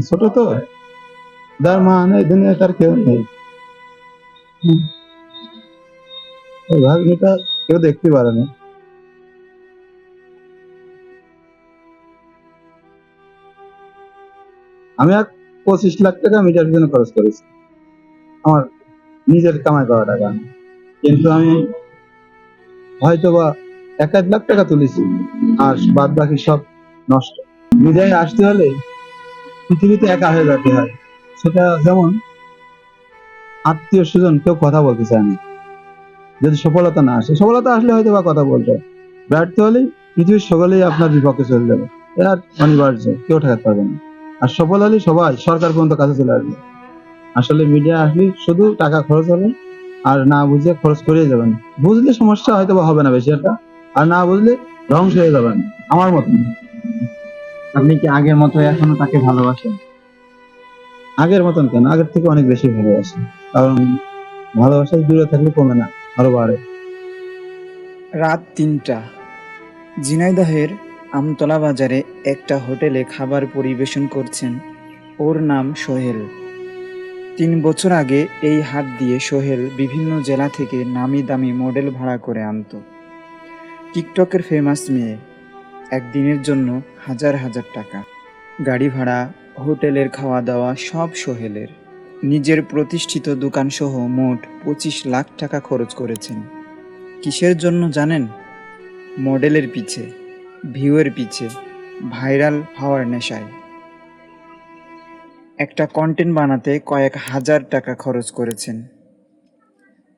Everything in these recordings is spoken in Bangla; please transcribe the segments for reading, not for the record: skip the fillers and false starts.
ছোট তো, যার মা নেই দুনিয়ায় তার কেউ নেই। হুম, ওই ভাগ্নিটা কেউ দেখতে পারে না। আমি আর 25 লাখ টাকা মিটার জন্য খরচ করেছি, আমার নিজের কামাই করা টাকা। কিন্তু আমি হয়তো বা 1-1 লাখ টাকা তুলেছি, আর বাদ বাকি সব নষ্ট। বিদায় আসতে হলে পৃথিবীতে একা হয়ে যেতে হয়। সেটা যেমন আত্মীয় স্বজন কেউ কথা বলতে চায় না, যদি সফলতা না আসে। সফলতা আসলে হয়তো বা কথা বলবে, ব্যর্থ হলেই পৃথিবীর সকলেই আপনার বিপক্ষে চলে যাবে। এটা অনিবার্য, কেউ ঠেকাতে পারবে না। আর সফল হলে সবাই সরকার পর্যন্ত কাছে চলে আসবে। আসলে মিডিয়া আসলে শুধু টাকা খরচ হবে, আর না বুঝে খরচ করিয়ে যাবেন। বুঝলে সমস্যা হয়তো বা হবে না বেশি একটা, আর না বুঝলে ধ্বংস হয়ে যাবেন আমার মত। আপনি কি আগের মতো এখনো তাকে ভালোবাসেন? আগের মতন কেন, আগের থেকে অনেক বেশি ভালোবাসি। কারণ ভালোবাসা দূরে থাকলে কমে না, আরো বাড়ে। রাত ৩টা, ঝিনাইদহের আমতলা বাজারে একটা হোটেলে খাবার পরিবেশন করছেন। ওর নাম সোহেল। ৩ বছর আগে এই হাত দিয়ে সোহেল বিভিন্ন জেলা থেকে নামি দামি মডেল ভাড়া করে আনতো। টিকটকের ফেমাস মেয়ে, একদিনের জন্য হাজার হাজার টাকা। গাড়ি ভাড়া, হোটেলের খাওয়া দাওয়া সব সোহেলের। নিজের প্রতিষ্ঠিত দোকানসহ মোট 25 লাখ টাকা খরচ করেছেন। কিসের জন্য জানেন? মডেলের পিছে, ভিউয়ের পিছে, ভাইরাল হওয়ার নেশায়। একটা কন্টেন্ট বানাতে কয়েক হাজার টাকা খরচ করেছেন।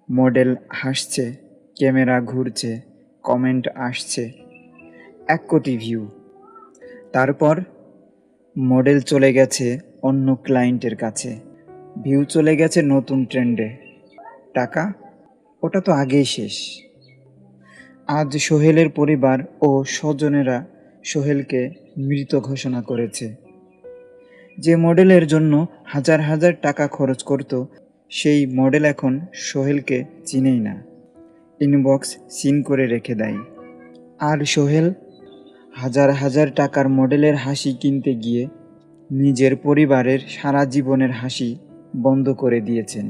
মডেল হাসছে, ক্যামেরা ঘুরছে, কমেন্ট আসছে, 1 কোটি ভিউ। তারপর মডেল চলে গেছে অন্য ক্লায়েন্টের কাছে, ভিউ চলে গেছে নতুন ট্রেন্ডে, টাকা ওটা তো আগেই শেষ। আজ সোহেলের পরিবার ও স্বজনেরা সোহেলকে মৃত ঘোষণা করেছে। যে মডেলের জন্য হাজার হাজার টাকা খরচ করত, সেই মডেল এখন সোহেলকে চিনেই না, ইনবক্স সিন করে রেখে দেয়। আর সোহেল হাজার হাজার টাকার মডেলের হাসি কিনতে গিয়ে নিজের পরিবারের সারা জীবনের হাসি বন্ধ করে দিয়েছেন।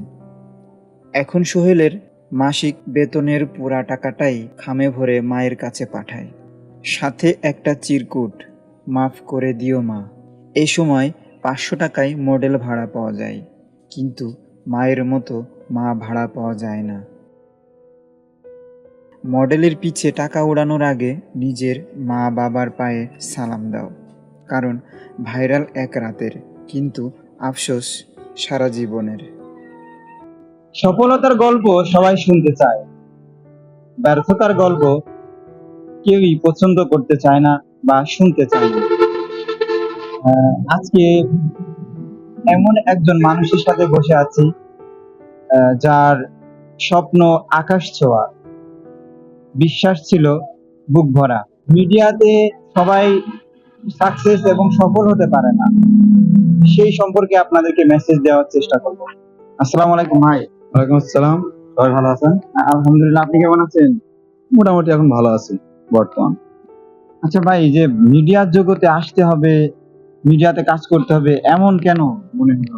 এখন সোহেলের মাসিক বেতনের পুরা টাকাটাই খামে ভরে মায়ের কাছে পাঠায়, সাথে একটা চিরকুট, মাফ করে দিও মা। এই সময় 500 টাকায় মডেল ভাড়া পাওয়া যায়, কিন্তু মায়ের মতো মা ভাড়া পাওয়া যায় না। মডেলের পিছে টাকা উড়ানোর আগে নিজের মা বাবার পায়ে সালাম দাও, কারণ ভাইরাল এক রাতের, কিন্তু আফসোস সারা জীবনের। সফলতার গল্প সবাই শুনতে চায়, ব্যর্থতার গল্প কেউই পছন্দ করতে চায় না বা শুনতে চায় না। আজকে এমন একজন মানুষের সাথে বসে আছি, যার স্বপ্ন আকাশ ছোঁয়া, বিশ্বাস ছিল বুক ভরা। মিডিয়াতে সবাই সাকসেস এবং সফল হতে পারে না, সেই সম্পর্কে আপনাদেরকে মেসেজ দেওয়ার চেষ্টা করব। আসসালামু আলাইকুম ভাই। ওয়ালাইকুম আসসালাম। সবাই ভালো আছেন? আলহামদুলিল্লাহ, আপনি কেমন আছেন? মোটামুটি এখন ভালো আছি বর্তমান। আচ্ছা ভাই, যে মিডিয়ার জগতে আসতে হবে, মিডিয়াতে কাজ করতে হবে, এমন কেন মনে হলো?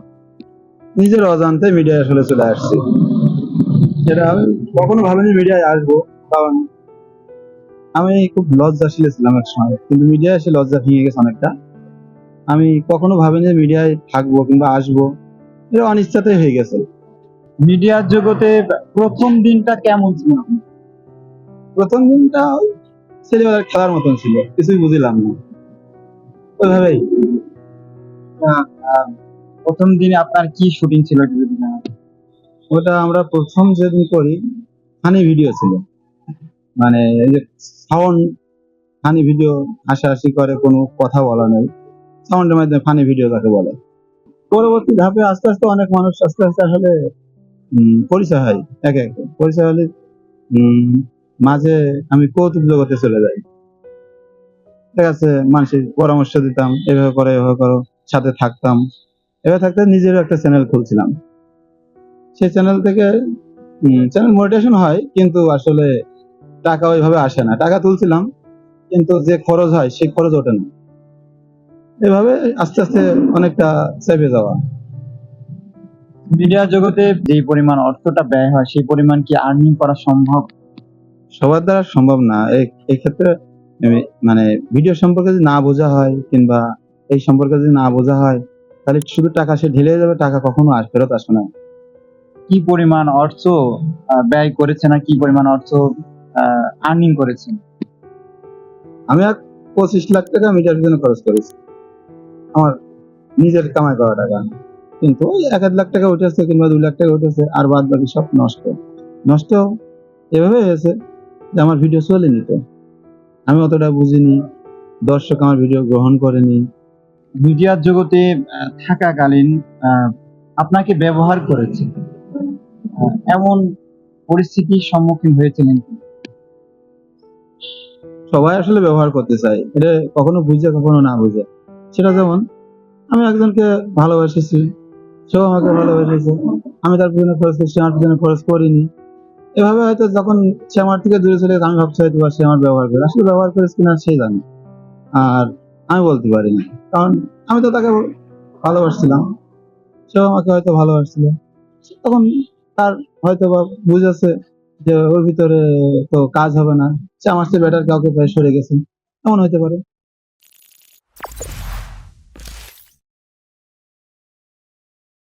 নিজের অজান্তে মিডিয়ায় আসলে চলে আসছি। সেটা আমি কখনো ভাবিনি মিডিয়ায় আসবো, কারণ আমি খুব লজ্জাশীল ছিলাম এক সময়, কিন্তু মিডিয়ায় এসে লজ্জা ভেঙে গেছে অনেকটা। আমি কখনো ভাবিনি যে মিডিয়ায় থাকবো কিংবা আসবো, এটা অনিচ্ছাতেই হয়ে গেছে। মিডিয়ার জগতে প্রথম দিনটা কেমন ছিল? প্রথম দিনটা ওই ছেলেবেলার খেলার মতন ছিল, কিছুই বুঝিলাম না ওইভাবেই। আহ, আহ, প্রথম দিনে আপনার কি শুটিং ছিল একটু যদি জানান। ওটা আমরা প্রথম যেদিন করি, ফানি ভিডিও ছিল, মানে এই যে সাউন্ড, ফানি ভিডিও, হাসাহাসি করে, কোনো কথা বলা নেই, সাউন্ডের মাধ্যমে ফানি ভিডিও তাকে বলে। পরবর্তী ধাপে আস্তে আস্তে অনেক মানুষ আস্তে আস্তে আসলে পরিচয় হয়, একে একে পরিচয় হলে উম, মাঝে আমি কৌতুক জগতে চলে যাই। ঠিক আছে, মানুষের পরামর্শ দিতাম, এভাবে করো এভাবে করো, সাথে থাকতাম। এভাবে থাকতে নিজেরও একটা চ্যানেল খুলছিলাম। সেই চ্যানেল থেকে চ্যানেল মনিটাইজেশন হয়, কিন্তু আসলে টাকা ওইভাবে আসে না। টাকা তুলছিলাম, কিন্তু যে খরচ হয় সেই খরচ ওঠে না। এভাবে আস্তে আস্তে অনেকটা চেপে যাওয়া। মিডিয়া জগতে যেই পরিমাণ অর্থটা ব্যয় হয় সেই পরিমাণ কি আর্নিং করা সম্ভব? সবার দ্বারা সম্ভব না। এই ক্ষেত্রে মানে ভিডিও সম্পর্কে যদি না বোঝা হয় কিংবা এই সম্পর্কে যদি না বোঝা হয় তাহলে শুধু টাকা সে ঢেলে যাবে, টাকা কখনো ফেরত আসবে না। কি পরিমাণ অর্থ ব্যয় করেছেন আর কি পরিমাণ অর্থ আর্নিং করেছেন? আমি 25 লাখ টাকা মিডিয়ার জন্য খরচ করেছি, আমার নিজের কামাই করা টাকা। কিন্তু ওই 1-1 লাখ টাকা উঠেছে কিংবা 2 লাখ টাকা উঠেছে, আর বাদ বাকি সব নষ্ট। নষ্ট এভাবে হয়েছে যে আমার ভিডিও চলেনি তো, আমি অতটা বুঝিনি, দর্শক আমার ভিডিও গ্রহণ করেনি। মিডিয়ার জগতে থাকাকালীন আপনাকে ব্যবহার করেছে, এমন পরিস্থিতির সম্মুখীন হয়েছিলেন কি? সবাই আসলে ব্যবহার করতে চায়, এটা কখনো বুঝে কখনো না বুঝে। সেটা যেমন আমি একজনকে ভালোবেসেছি, সেও আমাকে ভালোবেসেছে, আমি তার পিছনে খরচ করছি, সে আমার পিছনে খরচ করিনি। এভাবে হয়তো যখন সে আমার থেকে দূরে চলে গেছে আমি ভাবছি হয়তো বা সে আমার ব্যবহার করে, আসলে ব্যবহার করেছে কিনা সে জানে, আর আমি বলতে পারি না, কারণ আমি তো তাকে ভালোবাসছিলাম, সেও আমাকে হয়তো ভালোবাসছিল। তখন তার হয়তো বা বুঝেছে যে ওর ভিতরে তো কাজ হবে না, সে আমার চেয়ে বেটার কাউকে প্রায় সরে গেছে, এমন হইতে পারে।